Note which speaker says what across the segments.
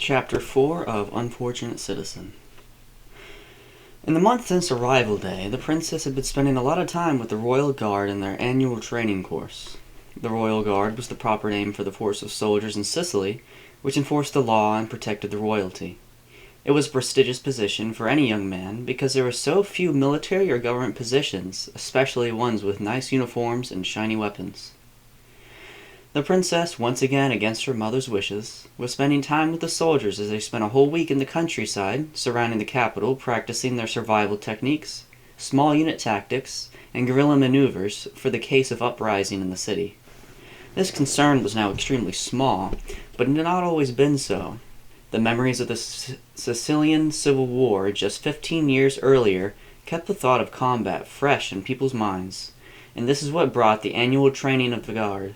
Speaker 1: Chapter 4 of Unfortunate Citizen. In the month since arrival day, the princess had been spending a lot of time with the Royal Guard in their annual training course. The Royal Guard was the proper name for the force of soldiers in Sicily, which enforced the law and protected the royalty. It was a prestigious position for any young man because there were so few military or government positions, especially ones with nice uniforms and shiny weapons. The princess, once again against her mother's wishes, was spending time with the soldiers as they spent a whole week in the countryside surrounding the capital practicing their survival techniques, small unit tactics, and guerrilla maneuvers for the case of uprising in the city. This concern was now extremely small, but it had not always been so. The memories of the Sicilian Civil War just 15 years earlier kept the thought of combat fresh in people's minds, and this is what brought the annual training of the Guard.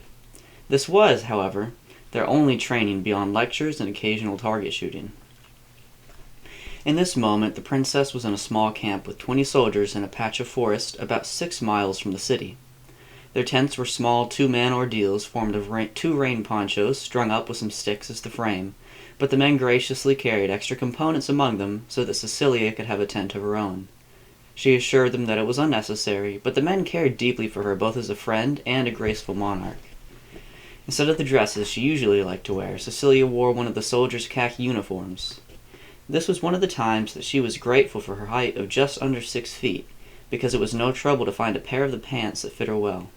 Speaker 1: This was, however, their only training beyond lectures and occasional target shooting. In this moment, the princess was in a small camp with 20 soldiers in a patch of forest about 6 miles from the city. Their tents were small two-man ordeals formed of two rain ponchos strung up with some sticks as the frame, but the men graciously carried extra components among them so that Cecilia could have a tent of her own. She assured them that it was unnecessary, but the men cared deeply for her both as a friend and a graceful monarch. Instead of the dresses she usually liked to wear, Cecilia wore one of the soldiers' khaki uniforms. This was one of the times that she was grateful for her height of just under 6 feet, because it was no trouble to find a pair of the pants that fit her well.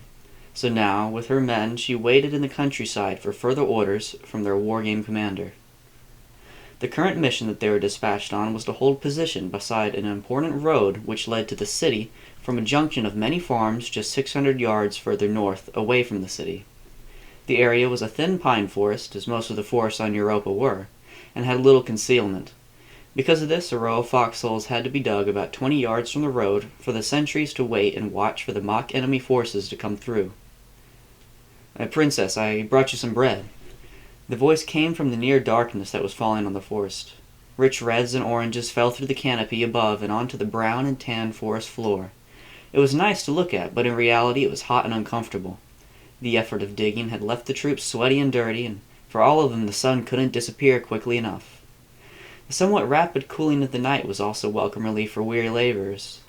Speaker 1: So now, with her men, she waited in the countryside for further orders from their war-game commander. The current mission that they were dispatched on was to hold position beside an important road which led to the city from a junction of many farms just 600 yards further north, away from the city. The area was a thin pine forest, as most of the forests on Europa were, and had little concealment. Because of this, a row of foxholes had to be dug about 20 yards from the road for the sentries to wait and watch for the mock enemy forces to come through. Princess, I brought you some bread." The voice came from the near darkness that was falling on the forest. Rich reds and oranges fell through the canopy above and onto the brown and tan forest floor. It was nice to look at, but in reality it was hot and uncomfortable. The effort of digging had left the troops sweaty and dirty, and for all of them the sun couldn't disappear quickly enough. The somewhat rapid cooling of the night was also welcome relief for weary laborers.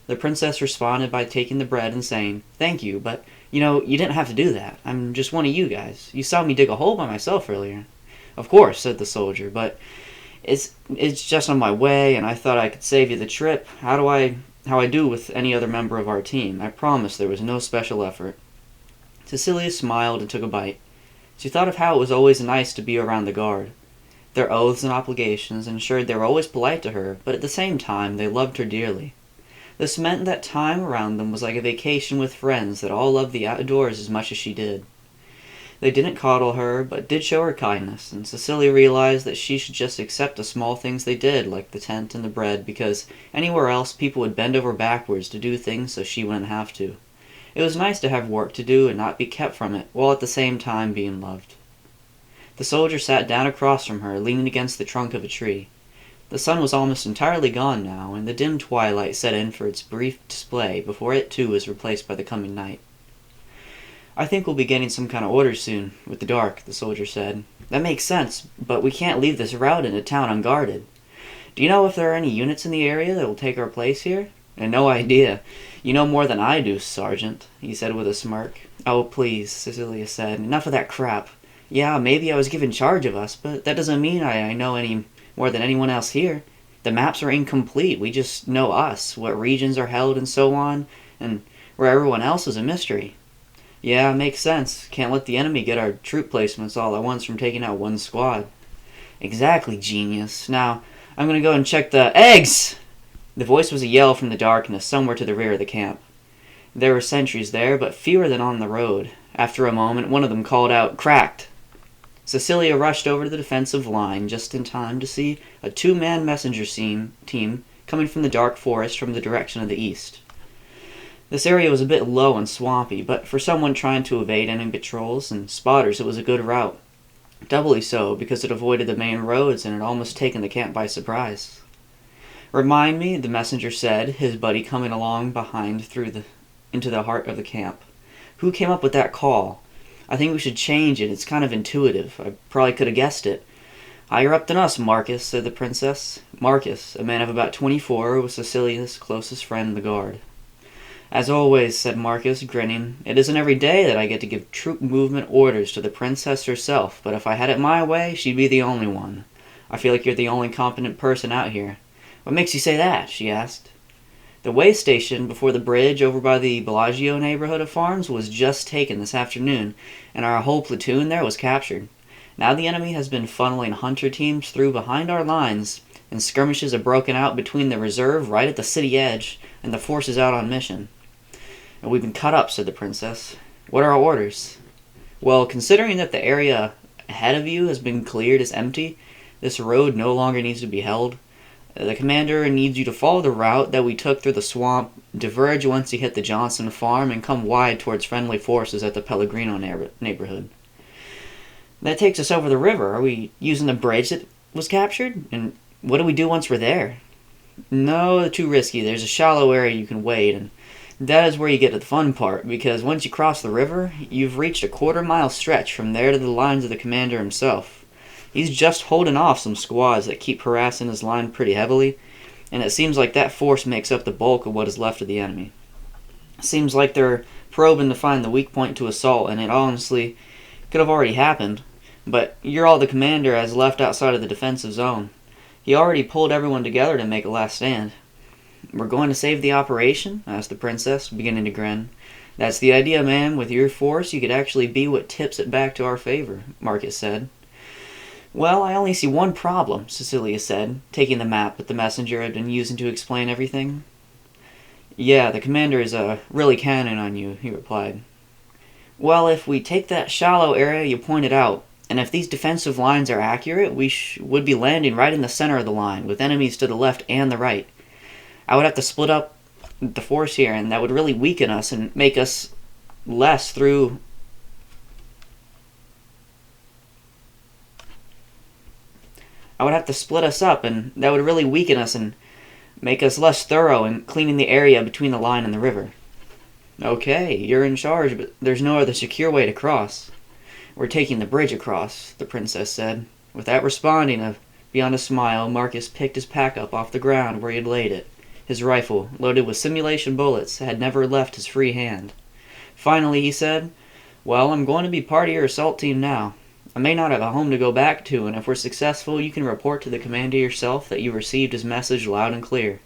Speaker 1: The princess responded by taking the bread and saying, "Thank you, but, you didn't have to do that. I'm just one of you guys. You saw me dig a hole by myself earlier." "Of course," said the soldier, "but it's just on my way, and I thought I could save you the trip. How I do with any other member of our team. I promise there was no special effort." Cecilia smiled and took a bite. She thought of how it was always nice to be around the Guard. Their oaths and obligations ensured they were always polite to her, but at the same time they loved her dearly. This meant that time around them was like a vacation with friends that all loved the outdoors as much as she did. They didn't coddle her, but did show her kindness, and Cecilia realized that she should just accept the small things they did, like the tent and the bread, because anywhere else people would bend over backwards to do things so she wouldn't have to. It was nice to have work to do and not be kept from it, while at the same time being loved. The soldier sat down across from her, leaning against the trunk of a tree. The sun was almost entirely gone now, and the dim twilight set in for its brief display before it too was replaced by the coming night. "I think we'll be getting some kind of orders soon, with the dark," the soldier said. "That makes sense, but we can't leave this route into town unguarded. Do you know if there are any units in the area that will take our place here?" "No idea. You know more than I do, Sergeant," he said with a smirk. "Oh, please," Cecilia said. "Enough of that crap. Yeah, maybe I was given charge of us, but that doesn't mean I know any more than anyone else here. The maps are incomplete. We just know us, what regions are held and so on, and where everyone else is a mystery." "Yeah, makes sense. Can't let the enemy get our troop placements all at once from taking out one squad." "Exactly, genius. Now, I'm going to go and check the eggs!" The voice was a yell from the darkness somewhere to the rear of the camp. There were sentries there, but fewer than on the road. After a moment, one of them called out, "Cracked!" Cecilia rushed over to the defensive line just in time to see a two-man messenger team coming from the dark forest from the direction of the east. This area was a bit low and swampy, but for someone trying to evade enemy patrols and spotters it was a good route. Doubly so, because it avoided the main roads and had almost taken the camp by surprise. "Remind me," the messenger said, his buddy coming along behind into the heart of the camp. "Who came up with that call? I think we should change it. It's kind of intuitive. I probably could have guessed it. Higher up than us, Marcus, said the princess. Marcus, a man of about 24, was Cecilia's closest friend in the guard. As always, said Marcus, grinning, it isn't every day that I get to give troop movement orders to the princess herself, but if I had it my way, she'd be the only one. I feel like you're the only competent person out here. What makes you say that? She asked. The way station before the bridge over by the Bellagio neighborhood of farms was just taken this afternoon, and our whole platoon there was captured. Now the enemy has been funneling hunter teams through behind our lines, and skirmishes have broken out between the reserve right at the city edge and the forces out on mission. And we've been cut up, said the princess. What are our orders? Well, considering that the area ahead of you has been cleared as empty, this road no longer needs to be held. The commander needs you to follow the route that we took through the swamp, diverge once you hit the Johnson farm, and come wide towards friendly forces at the Pellegrino neighborhood. That takes us over the river. Are we using the bridge that was captured? And what do we do once we're there? No, too risky. There's a shallow area you can wade, and that is where you get to the fun part, because once you cross the river, you've reached a quarter-mile stretch from there to the lines of the commander himself. He's just holding off some squads that keep harassing his line pretty heavily, and it seems like that force makes up the bulk of what is left of the enemy. It seems like they're probing to find the weak point to assault, and it honestly could have already happened. But you're all the commander has left outside of the defensive zone. He already pulled everyone together to make a last stand. We're going to save the operation? Asked the princess, beginning to grin. That's the idea, ma'am. With your force, you could actually be what tips it back to our favor, Marcus said. Well, I only see one problem, Cecilia said, taking the map that the messenger had been using to explain everything. Yeah, the commander is really counting on you, he replied. Well, if we take that shallow area you pointed out, and if these defensive lines are accurate, we would be landing right in the center of the line, with enemies to the left and the right. I would have to split up the force here, and that would really weaken us and make us less through... I would have to split us up, and that would really weaken us and make us less thorough in cleaning the area between the line and the river. Okay, you're in charge, but there's no other secure way to cross. We're taking the bridge across, the princess said. Without responding, beyond a smile, Marcus picked his pack up off the ground where he had laid it. His rifle, loaded with simulation bullets, had never left his free hand. Finally, he said, Well, I'm going to be part of your assault team now. I may not have a home to go back to, and if we're successful, you can report to the commander yourself that you received his message loud and clear.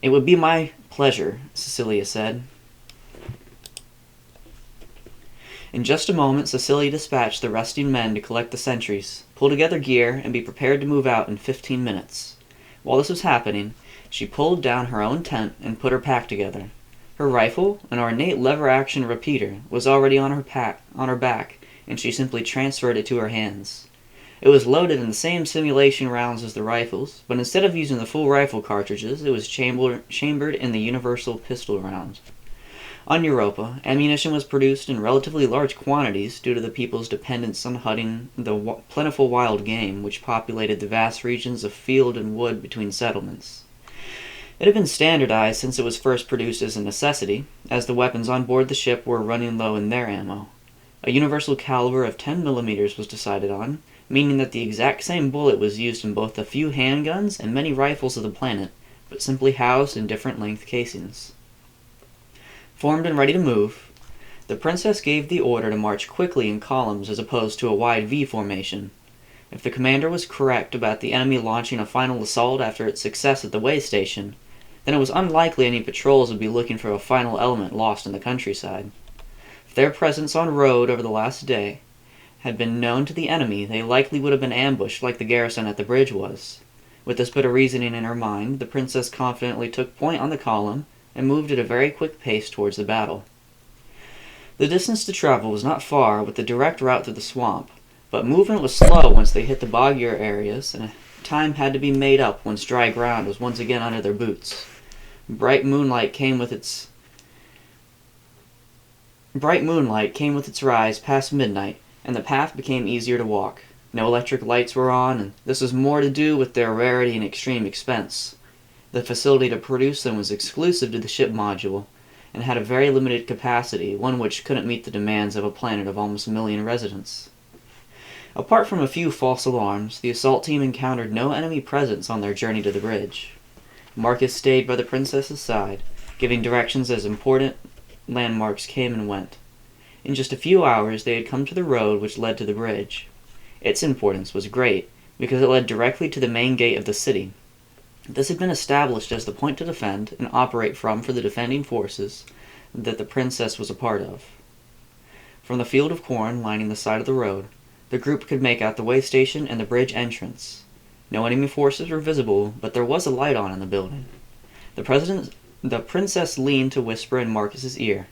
Speaker 1: It would be my pleasure, Cecilia said. In just a moment, Cecilia dispatched the resting men to collect the sentries, pull together gear, and be prepared to move out in 15 minutes. While this was happening, she pulled down her own tent and put her pack together. Her rifle, an ornate lever-action repeater, was already on her back, and she simply transferred it to her hands. It was loaded in the same simulation rounds as the rifles, but instead of using the full rifle cartridges, it was chambered in the universal pistol round. On Europa, ammunition was produced in relatively large quantities due to the people's dependence on hunting the plentiful wild game which populated the vast regions of field and wood between settlements. It had been standardized since it was first produced as a necessity, as the weapons on board the ship were running low in their ammo. A universal caliber of 10 mm was decided on, meaning that the exact same bullet was used in both the few handguns and many rifles of the planet, but simply housed in different length casings. Formed and ready to move, the princess gave the order to march quickly in columns as opposed to a wide V formation. If the commander was correct about the enemy launching a final assault after its success at the way station, then it was unlikely any patrols would be looking for a final element lost in the countryside. If their presence on road over the last day had been known to the enemy, they likely would have been ambushed like the garrison at the bridge was. With this bit of reasoning in her mind, the princess confidently took point on the column and moved at a very quick pace towards the battle. The distance to travel was not far with the direct route through the swamp, but movement was slow once they hit the boggier areas, and time had to be made up once dry ground was once again under their boots. Bright moonlight came with its rise past midnight, and the path became easier to walk. No electric lights were on, and this was more to do with their rarity and extreme expense. The facility to produce them was exclusive to the ship module, and had a very limited capacity, one which couldn't meet the demands of a planet of almost a million residents. Apart from a few false alarms, the assault team encountered no enemy presence on their journey to the bridge. Marcus stayed by the princess's side, giving directions as important landmarks came and went. In just a few hours they had come to the road which led to the bridge. Its importance was great, because it led directly to the main gate of the city. This had been established as the point to defend and operate from for the defending forces that the princess was a part of. From the field of corn lining the side of the road, the group could make out the way station and the bridge entrance. No enemy forces were visible, but there was a light on in the building. The princess leaned to whisper in Marcus's ear.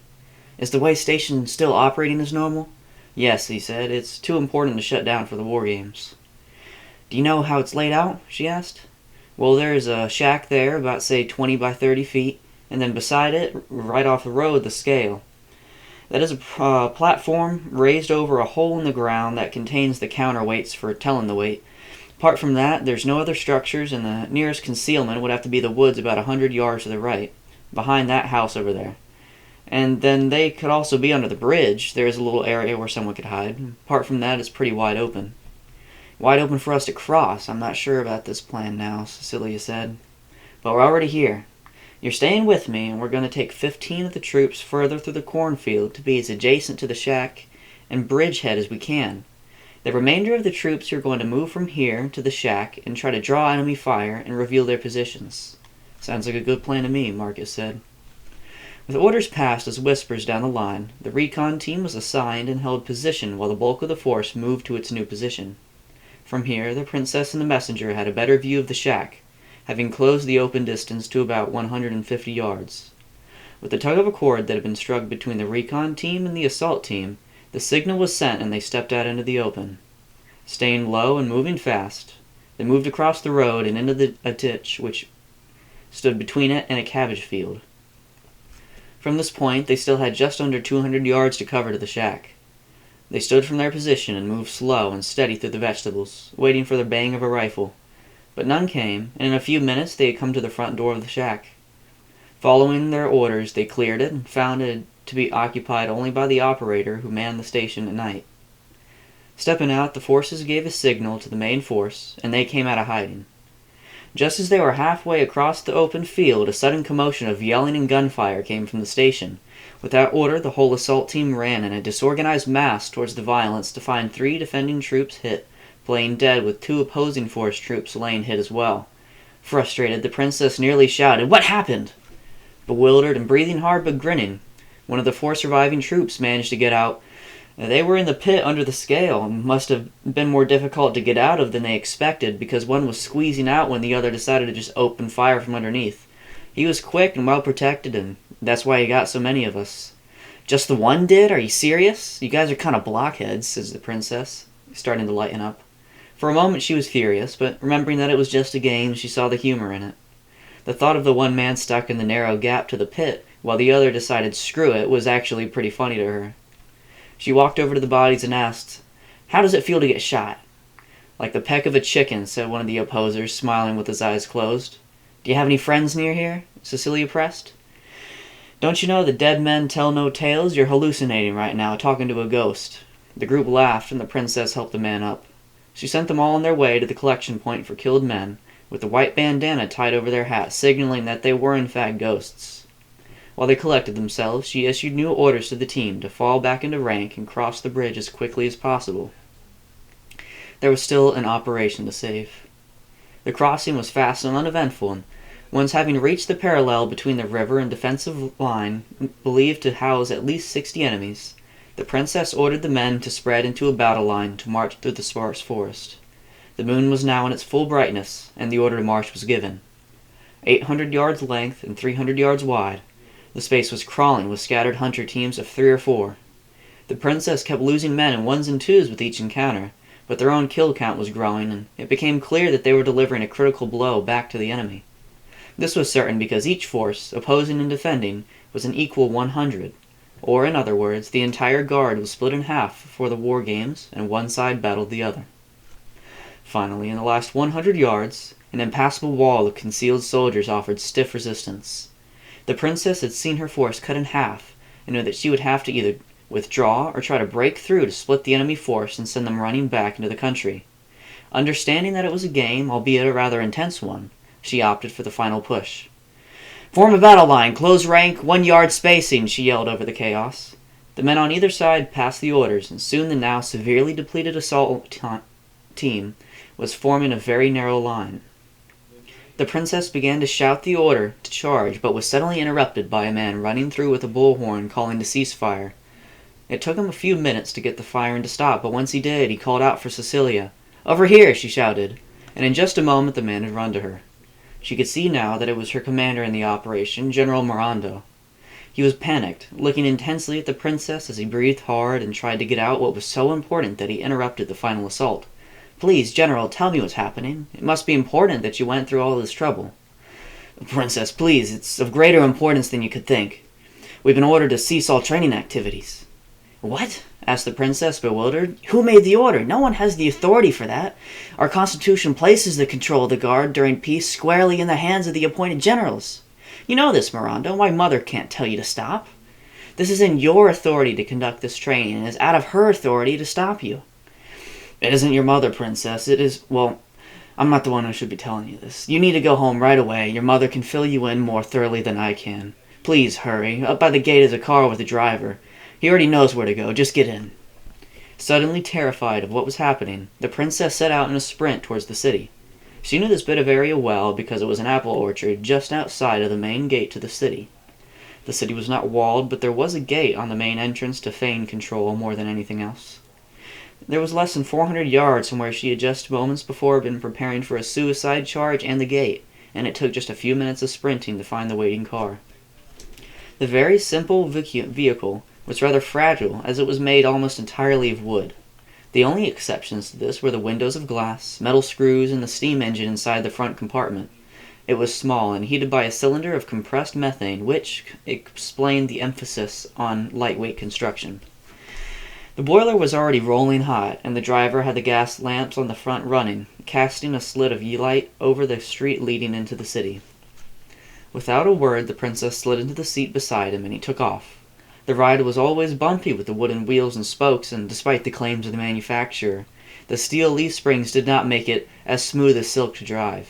Speaker 1: "Is the way station still operating as normal?" "Yes," he said. "It's too important to shut down for the war games." "Do you know how it's laid out?" she asked. "Well, there's a shack there, about say 20 by 30 feet, and then beside it, right off the road, the scale. That is a platform raised over a hole in the ground that contains the counterweights for telling the weight. Apart from that, there's no other structures, and the nearest concealment would have to be the woods about 100 yards to the right, behind that house over there. And then they could also be under the bridge. There is a little area where someone could hide. Apart from that, it's pretty wide open." "Wide open for us to cross. I'm not sure about this plan now," Cecilia said. "But we're already here. You're staying with me, and we're going to take 15 of the troops further through the cornfield to be as adjacent to the shack and bridgehead as we can. The remainder of the troops are going to move from here to the shack and try to draw enemy fire and reveal their positions." "Sounds like a good plan to me," Marcus said. With orders passed as whispers down the line, the recon team was assigned and held position while the bulk of the force moved to its new position. From here, the princess and the messenger had a better view of the shack, having closed the open distance to about 150 yards. With the tug of a cord that had been struck between the recon team and the assault team, the signal was sent and they stepped out into the open. Staying low and moving fast, they moved across the road and into a ditch which stood between it and a cabbage field. From this point, they still had just under 200 yards to cover to the shack. They stood from their position and moved slow and steady through the vegetables, waiting for the bang of a rifle. But none came, and in a few minutes they had come to the front door of the shack. Following their orders, they cleared it and found it to be occupied only by the operator who manned the station at night. Stepping out, the forces gave a signal to the main force, and they came out of hiding. Just as they were halfway across the open field, a sudden commotion of yelling and gunfire came from the station. Without order, the whole assault team ran in a disorganized mass towards the violence to find 3 defending troops hit, playing dead with 2 opposing force troops laying hit as well. Frustrated, the princess nearly shouted, "What happened?" Bewildered and breathing hard but grinning, one of the 4 surviving troops managed to get out. They were in the pit under the scale and must have been more difficult to get out of than they expected, because one was squeezing out when the other decided to just open fire from underneath. He was quick and well protected, and that's why he got so many of us. "Just the one did? Are you serious? You guys are kind of blockheads," says the princess, starting to lighten up. For a moment she was furious, but remembering that it was just a game, she saw the humor in it. The thought of the one man stuck in the narrow gap to the pit, while the other decided screw it, was actually pretty funny to her. She walked over to the bodies and asked, "How does it feel to get shot?" "Like the peck of a chicken," said one of the opposers, smiling with his eyes closed. "Do you have any friends near here?" Cecilia pressed. "Don't you know that dead men tell no tales? You're hallucinating right now, talking to a ghost." The group laughed, and the princess helped the man up. She sent them all on their way to the collection point for killed men, with the white bandana tied over their hats, signaling that they were in fact ghosts. While they collected themselves, she issued new orders to the team to fall back into rank and cross the bridge as quickly as possible. There was still an operation to save. The crossing was fast and uneventful, and once having reached the parallel between the river and defensive line, believed to house at least 60 enemies, the princess ordered the men to spread into a battle line to march through the sparse forest. The moon was now in its full brightness, and the order to march was given. 800 yards length and 300 yards wide, the space was crawling with scattered hunter teams of 3 or 4. The princess kept losing men in 1s and 2s with each encounter, but their own kill count was growing, and it became clear that they were delivering a critical blow back to the enemy. This was certain because each force, opposing and defending, was an equal 100, or in other words, the entire guard was split in half for the war games, and one side battled the other. Finally, in the last 100 yards, an impassable wall of concealed soldiers offered stiff resistance. The princess had seen her force cut in half, and knew that she would have to either withdraw, or try to break through to split the enemy force and send them running back into the country. Understanding that it was a game, albeit a rather intense one, she opted for the final push. "Form a battle line, close rank, 1 yard spacing," she yelled over the chaos. The men on either side passed the orders, and soon the now severely depleted assault team was forming a very narrow line. The princess began to shout the order to charge, but was suddenly interrupted by a man running through with a bullhorn calling to cease fire. It took him a few minutes to get the firing to stop, but once he did, he called out for Cecilia. "Over here!" she shouted, and in just a moment the man had run to her. She could see now that it was her commander in the operation, General Mirando. He was panicked, looking intensely at the princess as he breathed hard and tried to get out what was so important that he interrupted the final assault. "Please, General, tell me what's happening. It must be important that you went through all this trouble." "Princess, please, it's of greater importance than you could think. We've been ordered to cease all training activities." "What?" asked the princess, bewildered. "Who made the order? No one has the authority for that. Our constitution places the control of the guard during peace squarely in the hands of the appointed generals. You know this, Mirando. My mother can't tell you to stop. This is in your authority to conduct this training, and it's out of her authority to stop you." "It isn't your mother, princess. It is, well, I'm not the one who should be telling you this. You need to go home right away. Your mother can fill you in more thoroughly than I can. Please hurry. Up by the gate is a car with a driver. He already knows where to go. Just get in." Suddenly terrified of what was happening, the princess set out in a sprint towards the city. She knew this bit of area well because it was an apple orchard just outside of the main gate to the city. The city was not walled, but there was a gate on the main entrance to feign control more than anything else. There was less than 400 yards from where she had just moments before been preparing for a suicide charge and the gate, and it took just a few minutes of sprinting to find the waiting car. The very simple vehicle was rather fragile, as it was made almost entirely of wood. The only exceptions to this were the windows of glass, metal screws, and the steam engine inside the front compartment. It was small and heated by a cylinder of compressed methane, which explained the emphasis on lightweight construction. The boiler was already rolling hot, and the driver had the gas lamps on the front running, casting a slit of light over the street leading into the city. Without a word, the princess slid into the seat beside him, and he took off. The ride was always bumpy with the wooden wheels and spokes, and despite the claims of the manufacturer, the steel leaf springs did not make it as smooth as silk to drive.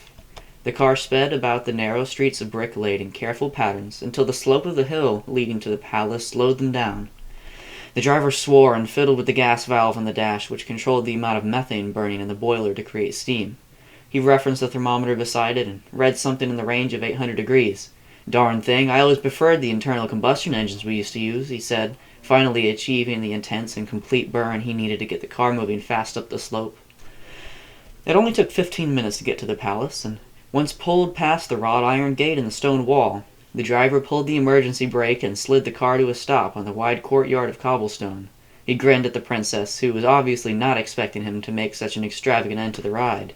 Speaker 1: The car sped about the narrow streets of brick laid in careful patterns until the slope of the hill leading to the palace slowed them down. The driver swore and fiddled with the gas valve on the dash, which controlled the amount of methane burning in the boiler to create steam. He referenced the thermometer beside it and read something in the range of 800 degrees. "Darn thing, I always preferred the internal combustion engines we used to use," he said, finally achieving the intense and complete burn he needed to get the car moving fast up the slope. It only took 15 minutes to get to the palace, and once pulled past the wrought iron gate and the stone wall, the driver pulled the emergency brake and slid the car to a stop on the wide courtyard of cobblestone. He grinned at the princess, who was obviously not expecting him to make such an extravagant end to the ride.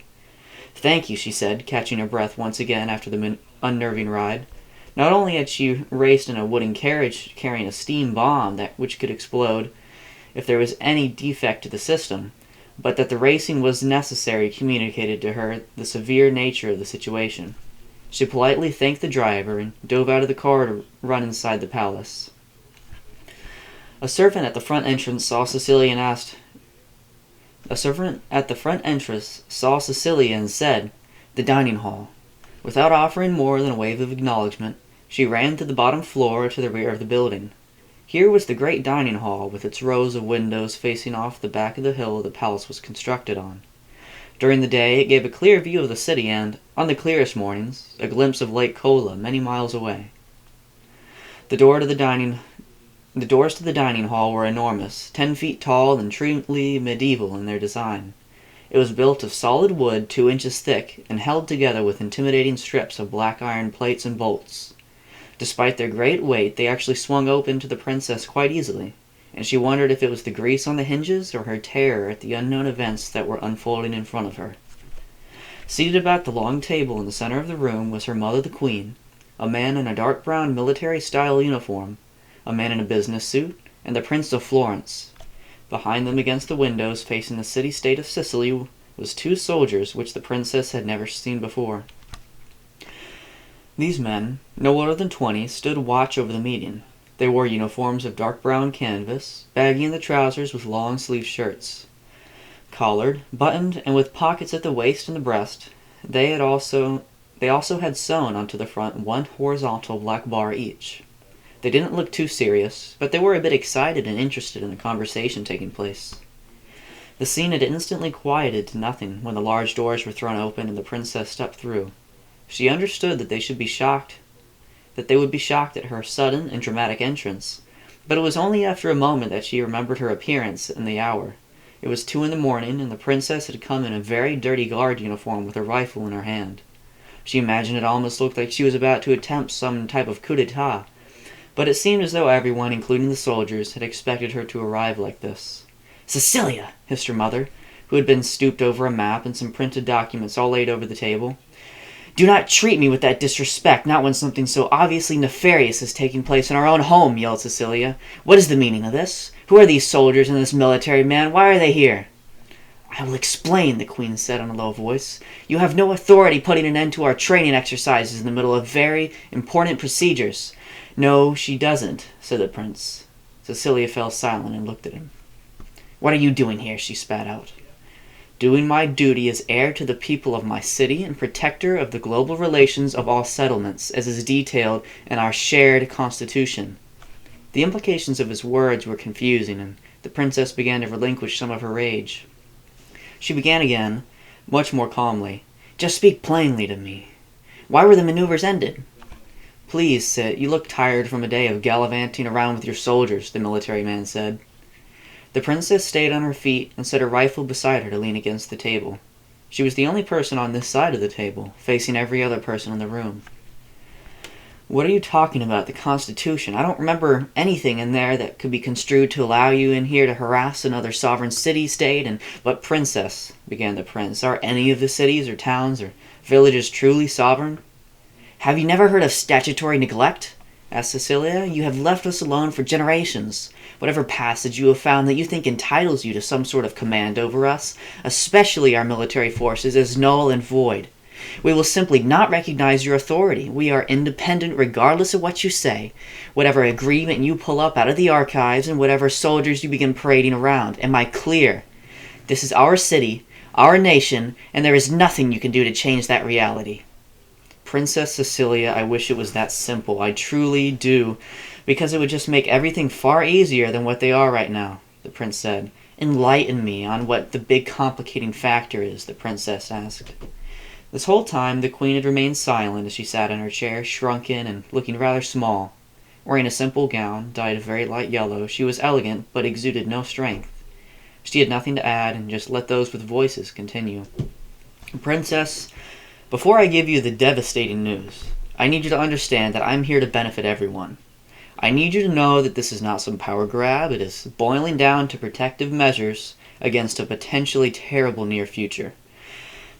Speaker 1: "Thank you," she said, catching her breath once again after the unnerving ride. Not only had she raced in a wooden carriage carrying a steam bomb which could explode if there was any defect to the system, but that the racing was necessary communicated to her the severe nature of the situation. She politely thanked the driver and dove out of the car to run inside the palace. A servant at the front entrance saw Cecilia and said, "The dining hall." Without offering more than a wave of acknowledgment, she ran to the bottom floor to the rear of the building. Here was the great dining hall, with its rows of windows facing off the back of the hill the palace was constructed on. During the day it gave a clear view of the city and, on the clearest mornings, a glimpse of Lake Kola many miles away. The doors to the dining hall were enormous, 10 feet tall and truly medieval in their design. It was built of solid wood 2 inches thick and held together with intimidating strips of black iron plates and bolts. Despite their great weight, they actually swung open to the princess quite easily, and she wondered if it was the grease on the hinges or her terror at the unknown events that were unfolding in front of her. Seated about the long table in the center of the room was her mother the queen, a man in a dark brown military-style uniform, a man in a business suit, and the Prince of Florence. Behind them against the windows facing the city-state of Sicily was 2 soldiers which the princess had never seen before. These men, no older than 20, stood watch over the meeting. They wore uniforms of dark brown canvas, baggy in the trousers with long-sleeved shirts. Collared, buttoned, and with pockets at the waist and the breast, they also had sewn onto the front one horizontal black bar each. They didn't look too serious, but they were a bit excited and interested in the conversation taking place. The scene had instantly quieted to nothing when the large doors were thrown open and the princess stepped through. She understood that they would be shocked at her sudden and dramatic entrance, but it was only after a moment that she remembered her appearance and the hour. It was 2 a.m, and the princess had come in a very dirty guard uniform with a rifle in her hand. She imagined it almost looked like she was about to attempt some type of coup d'etat, but it seemed as though everyone, including the soldiers, had expected her to arrive like this. "Cecilia!" hissed her mother, who had been stooped over a map and some printed documents all laid over the table. "Do not treat me with that disrespect, not when something so obviously nefarious is taking place in our own home," yelled Cecilia. "What is the meaning of this? Who are these soldiers and this military man? Why are they here?" "I will explain," the queen said in a low voice. "You have no authority putting an end to our training exercises in the middle of very important procedures." "No, she doesn't," said the prince. Cecilia fell silent and looked at him. "What are you doing here?" she spat out. "Doing my duty as heir to the people of my city and protector of the global relations of all settlements, as is detailed in our shared constitution." The implications of his words were confusing, and the princess began to relinquish some of her rage. She began again, much more calmly. "Just speak plainly to me. Why were the maneuvers ended?" "Please sit. You look tired from a day of gallivanting around with your soldiers," the military man said. The princess stayed on her feet and set her rifle beside her to lean against the table. She was the only person on this side of the table, facing every other person in the room. "What are you talking about? The Constitution? I don't remember anything in there that could be construed to allow you in here to harass another sovereign city-state and—" "But princess," began the prince, "are any of the cities or towns or villages truly sovereign?" "Have you never heard of statutory neglect?" asked Cecilia. "You have left us alone for generations. Whatever passage you have found that you think entitles you to some sort of command over us, especially our military forces, is null and void. We will simply not recognize your authority. We are independent regardless of what you say, whatever agreement you pull up out of the archives, and whatever soldiers you begin parading around. Am I clear? This is our city, our nation, and there is nothing you can do to change that reality." "Princess Cecilia, I wish it was that simple. I truly do, because it would just make everything far easier than what they are right now," the prince said. "Enlighten me on what the big complicating factor is," the princess asked. This whole time the queen had remained silent as she sat in her chair, shrunken and looking rather small. Wearing a simple gown, dyed a very light yellow, she was elegant but exuded no strength. She had nothing to add and just let those with voices continue. "Princess, before I give you the devastating news, I need you to understand that I'm here to benefit everyone. I need you to know that this is not some power grab. It is boiling down to protective measures against a potentially terrible near future.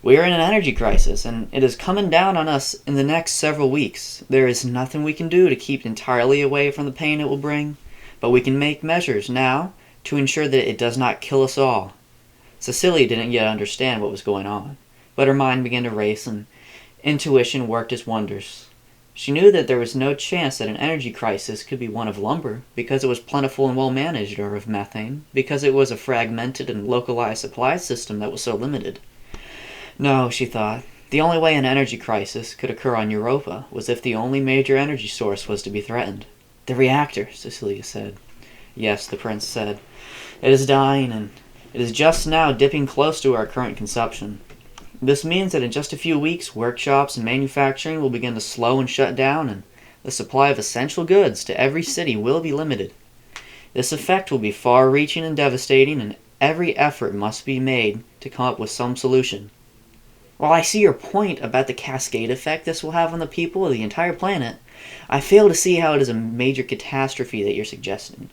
Speaker 1: We are in an energy crisis, and it is coming down on us in the next several weeks. There is nothing we can do to keep entirely away from the pain it will bring, but we can make measures now to ensure that it does not kill us all." Cecilia didn't yet understand what was going on, but her mind began to race, and intuition worked its wonders. She knew that there was no chance that an energy crisis could be one of lumber, because it was plentiful and well managed, or of methane, because it was a fragmented and localized supply system that was so limited. No, she thought, the only way an energy crisis could occur on Europa was if the only major energy source was to be threatened. "The reactor," Cecilia said. "Yes," the prince said. "It is dying, and it is just now dipping close to our current consumption. This means that in just a few weeks, workshops and manufacturing will begin to slow and shut down, and the supply of essential goods to every city will be limited. This effect will be far-reaching and devastating, and every effort must be made to come up with some solution." "While I see your point about the cascade effect this will have on the people of the entire planet, I fail to see how it is a major catastrophe that you're suggesting.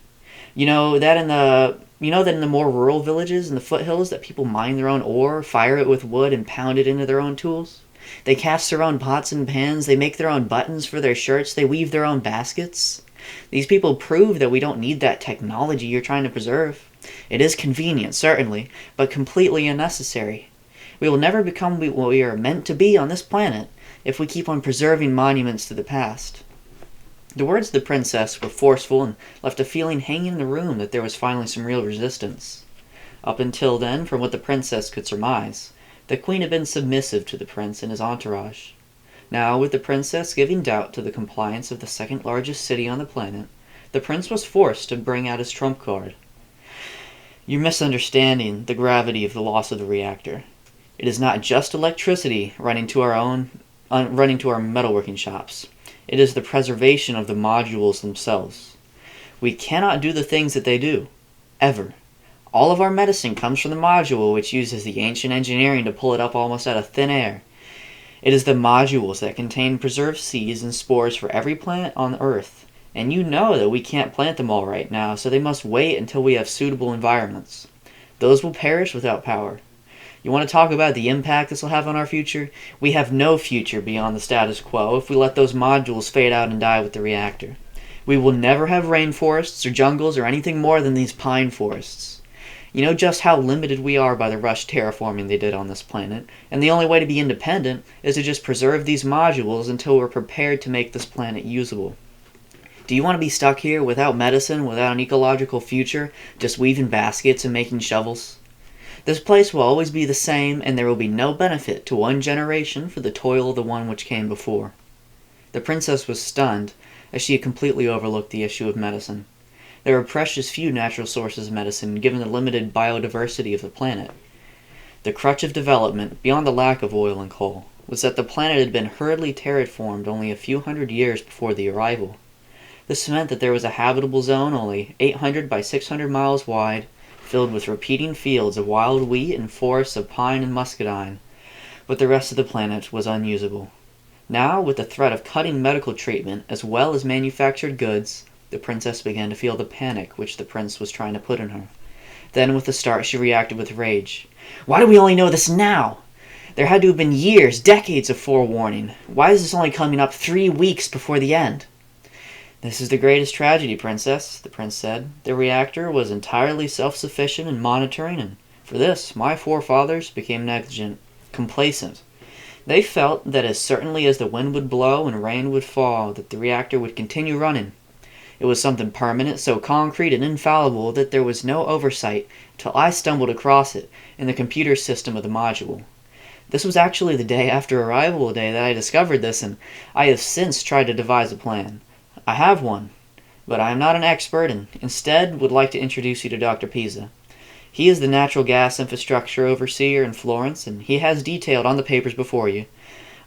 Speaker 1: You know that in the more rural villages in the foothills that people mine their own ore, fire it with wood, and pound it into their own tools? They cast their own pots and pans, they make their own buttons for their shirts, they weave their own baskets. These people prove that we don't need that technology you're trying to preserve. It is convenient, certainly, but completely unnecessary. We will never become what we are meant to be on this planet if we keep on preserving monuments to the past." The words of the princess were forceful and left a feeling hanging in the room that there was finally some real resistance. Up until then, from what the princess could surmise, the queen had been submissive to the prince and his entourage. Now, with the princess giving doubt to the compliance of the second largest city on the planet, the prince was forced to bring out his trump card. You're misunderstanding the gravity of the loss of the reactor. It is not just electricity running to our metalworking shops. It is the preservation of the modules themselves. We cannot do the things that they do, ever. All of our medicine comes from the module, which uses the ancient engineering to pull it up almost out of thin air. It is the modules that contain preserved seeds and spores for every plant on Earth. And you know that we can't plant them all right now, so they must wait until we have suitable environments. Those will perish without power. You want to talk about the impact this will have on our future? We have no future beyond the status quo if we let those modules fade out and die with the reactor. We will never have rainforests or jungles or anything more than these pine forests. You know just how limited we are by the rushed terraforming they did on this planet, and the only way to be independent is to just preserve these modules until we're prepared to make this planet usable. Do you want to be stuck here without medicine, without an ecological future, just weaving baskets and making shovels? This place will always be the same, and there will be no benefit to one generation for the toil of the one which came before. The princess was stunned, as she had completely overlooked the issue of medicine. There were precious few natural sources of medicine, given the limited biodiversity of the planet. The crutch of development, beyond the lack of oil and coal, was that the planet had been hurriedly terraformed only a few hundred years before the arrival. This meant that there was a habitable zone only 800 by 600 miles wide, filled with repeating fields of wild wheat and forests of pine and muscadine, but the rest of the planet was unusable. Now, with the threat of cutting medical treatment as well as manufactured goods, the princess began to feel the panic which the prince was trying to put in her. Then, with a start, she reacted with rage. Why do we only know this now? There had to have been years, decades of forewarning. Why is this only coming up 3 weeks before the end? This is the greatest tragedy, princess, the prince said. The reactor was entirely self-sufficient in monitoring, and for this, my forefathers became negligent, complacent. They felt that as certainly as the wind would blow and rain would fall, that the reactor would continue running. It was something permanent, so concrete and infallible that there was no oversight till I stumbled across it in the computer system of the module. This was actually the day after arrival day that I discovered this, and I have since tried to devise a plan. I have one, but I am not an expert and instead would like to introduce you to Dr. Pisa. He is the natural gas infrastructure overseer in Florence, and he has detailed on the papers before you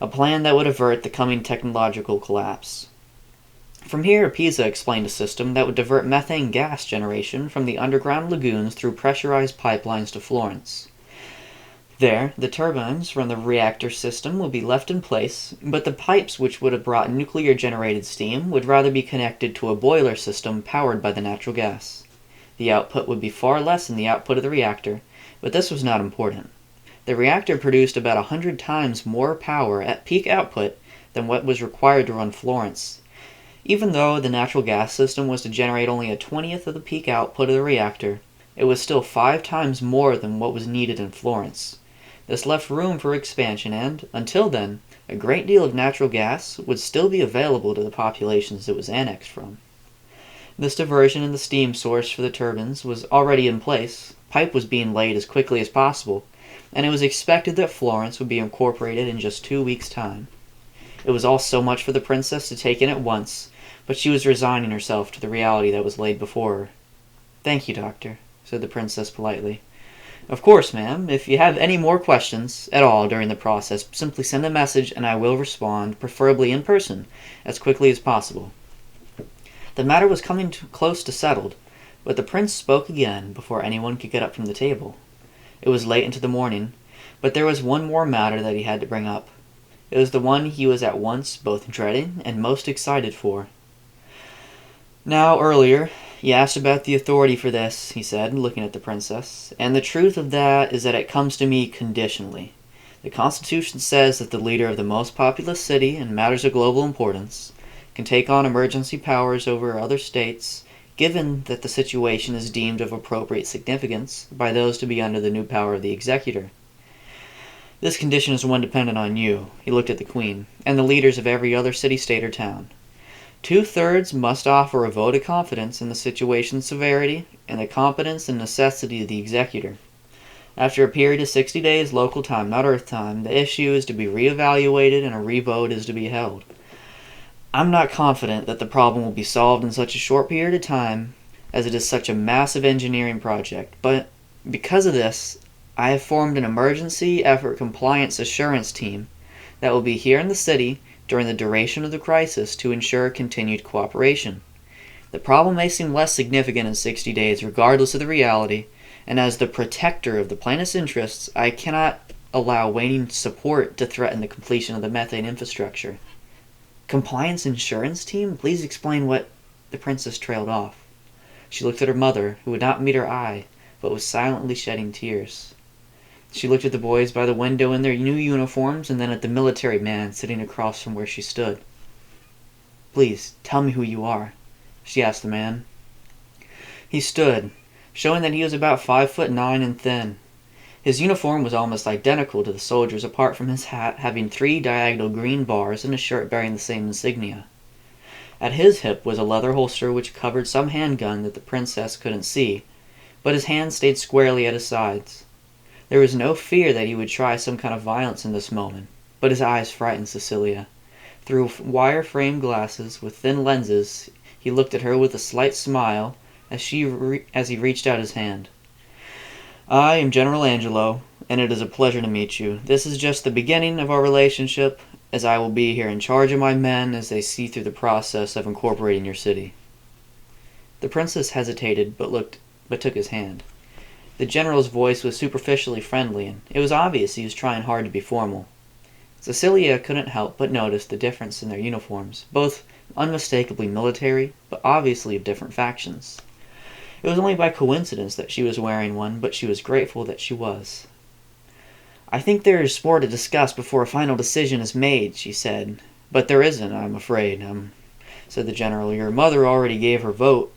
Speaker 1: a plan that would avert the coming technological collapse. From here, Pisa explained a system that would divert methane gas generation from the underground lagoons through pressurized pipelines to Florence. There, the turbines from the reactor system will be left in place, but the pipes which would have brought nuclear-generated steam would rather be connected to a boiler system powered by the natural gas. The output would be far less than the output of the reactor, but this was not important. The reactor produced about 100 times more power at peak output than what was required to run Florence. Even though the natural gas system was to generate only a 20th of the peak output of the reactor, it was still 5 times more than what was needed in Florence. This left room for expansion and, until then, a great deal of natural gas would still be available to the populations it was annexed from. This diversion in the steam source for the turbines was already in place, pipe was being laid as quickly as possible, and it was expected that Florence would be incorporated in just 2 weeks' time. It was all so much for the princess to take in at once, but she was resigning herself to the reality that was laid before her. "Thank you, doctor," said the princess politely. "Of course, ma'am. If you have any more questions at all during the process, simply send a message and I will respond, preferably in person, as quickly as possible." The matter was coming close to settled, but the prince spoke again before anyone could get up from the table. It was late into the morning, but there was one more matter that he had to bring up. It was the one he was at once both dreading and most excited for. "Now, earlier, you asked about the authority for this," he said, looking at the princess, "and the truth of that is that it comes to me conditionally. The Constitution says that the leader of the most populous city in matters of global importance can take on emergency powers over other states, given that the situation is deemed of appropriate significance by those to be under the new power of the executor. This condition is one dependent on you," he looked at the queen, "and the leaders of every other city, state, or town. 2/3 must offer a vote of confidence in the situation's severity and the competence and necessity of the executor. After a period of 60 days local time, not Earth time, the issue is to be reevaluated and a revote is to be held. I'm not confident that the problem will be solved in such a short period of time, as it is such a massive engineering project, but because of this, I have formed an emergency effort compliance assurance team that will be here in the city during the duration of the crisis to ensure continued cooperation. The problem may seem less significant in 60 days regardless of the reality, and as the protector of the planet's interests, I cannot allow waning support to threaten the completion of the methane infrastructure. Compliance insurance team? Please explain what... The princess trailed off. She looked at her mother, who would not meet her eye, but was silently shedding tears. She looked at the boys by the window in their new uniforms, and then at the military man sitting across from where she stood. "Please, tell me who you are," she asked the man. He stood, showing that he was about 5'9" and thin. His uniform was almost identical to the soldier's, apart from his hat having 3 diagonal green bars and a shirt bearing the same insignia. At his hip was a leather holster which covered some handgun that the princess couldn't see, but his hands stayed squarely at his sides. There was no fear that he would try some kind of violence in this moment, but his eyes frightened Cecilia. Through wire-framed glasses with thin lenses, he looked at her with a slight smile as he reached out his hand. "I am General Angelo, and it is a pleasure to meet you. This is just the beginning of our relationship, as I will be here in charge of my men as they see through the process of incorporating your city." The princess hesitated, but took his hand. The general's voice was superficially friendly, and it was obvious he was trying hard to be formal. Cecilia couldn't help but notice the difference in their uniforms, both unmistakably military, but obviously of different factions. It was only by coincidence that she was wearing one, but she was grateful that she was. "I think there is more to discuss before a final decision is made," she said. "But there isn't, I'm afraid," said the general. "Your mother already gave her vote,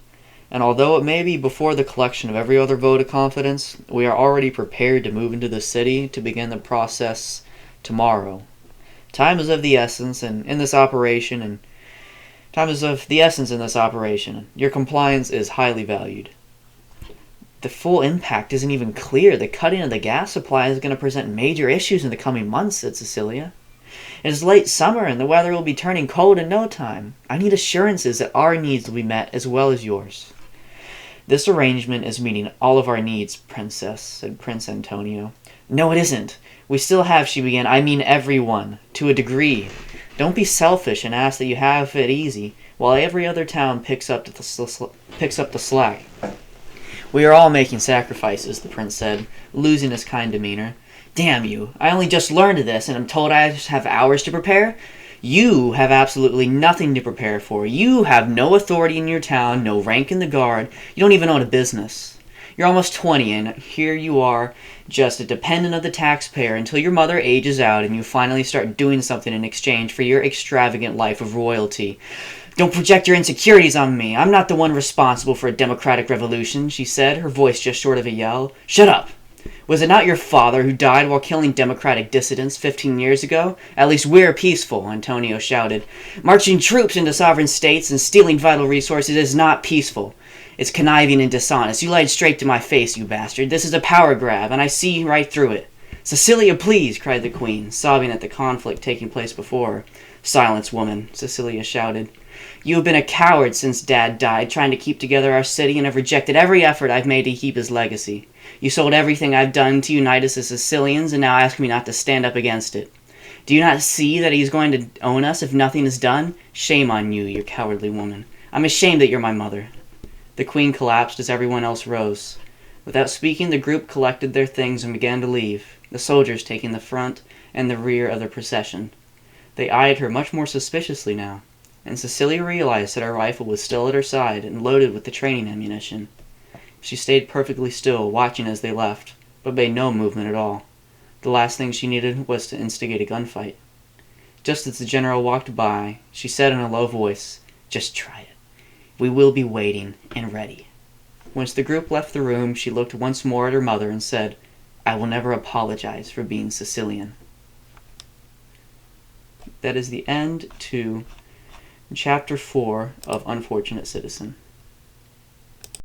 Speaker 1: and although it may be before the collection of every other vote of confidence, we are already prepared to move into the city to begin the process tomorrow. Time is of the essence in this operation. Your compliance is highly valued." "The full impact isn't even clear. The cutting of the gas supply is going to present major issues in the coming months," said Cecilia. "It is late summer, and the weather will be turning cold in no time. I need assurances that our needs will be met as well as yours." "This arrangement is meeting all of our needs, Princess," said Prince Antonio. "No, it isn't. We still have," she began. "I mean everyone, to a degree. Don't be selfish and ask that you have it easy, while every other town picks up the slack." "We are all making sacrifices," the prince said, losing his kind demeanor. "Damn you, I only just learned of this, and I'm told I have hours to prepare? You have absolutely nothing to prepare for. You have no authority in your town, no rank in the guard. You don't even own a business. You're almost 20, and here you are, just a dependent of the taxpayer until your mother ages out and you finally start doing something in exchange for your extravagant life of royalty. Don't project your insecurities on me. I'm not the one responsible for a democratic revolution," she said, her voice just short of a yell. "Shut up! Was it not your father who died while killing democratic dissidents 15 years ago? At least we're peaceful," Antonio shouted. "Marching troops into sovereign states and stealing vital resources is not peaceful. It's conniving and dishonest. You lied straight to my face, you bastard. This is a power grab, and I see right through it." "Cecilia, please!" cried the queen, sobbing at the conflict taking place before her. "Silence, woman," Cecilia shouted. "You have been a coward since Dad died, trying to keep together our city, and have rejected every effort I've made to keep his legacy. You sold everything I've done to unite us as Sicilians, and now ask me not to stand up against it. Do you not see that he's going to own us if nothing is done? Shame on you, you cowardly woman. I'm ashamed that you're my mother." The queen collapsed as everyone else rose. Without speaking, the group collected their things and began to leave, the soldiers taking the front and the rear of the procession. They eyed her much more suspiciously now, and Cecilia realized that her rifle was still at her side and loaded with the training ammunition. She stayed perfectly still, watching as they left, but made no movement at all. The last thing she needed was to instigate a gunfight. Just as the general walked by, she said in a low voice, "Just try it. We will be waiting and ready." Once the group left the room, she looked once more at her mother and said, "I will never apologize for being Sicilian." That is the end to Chapter 4 of Unfortunate Citizen.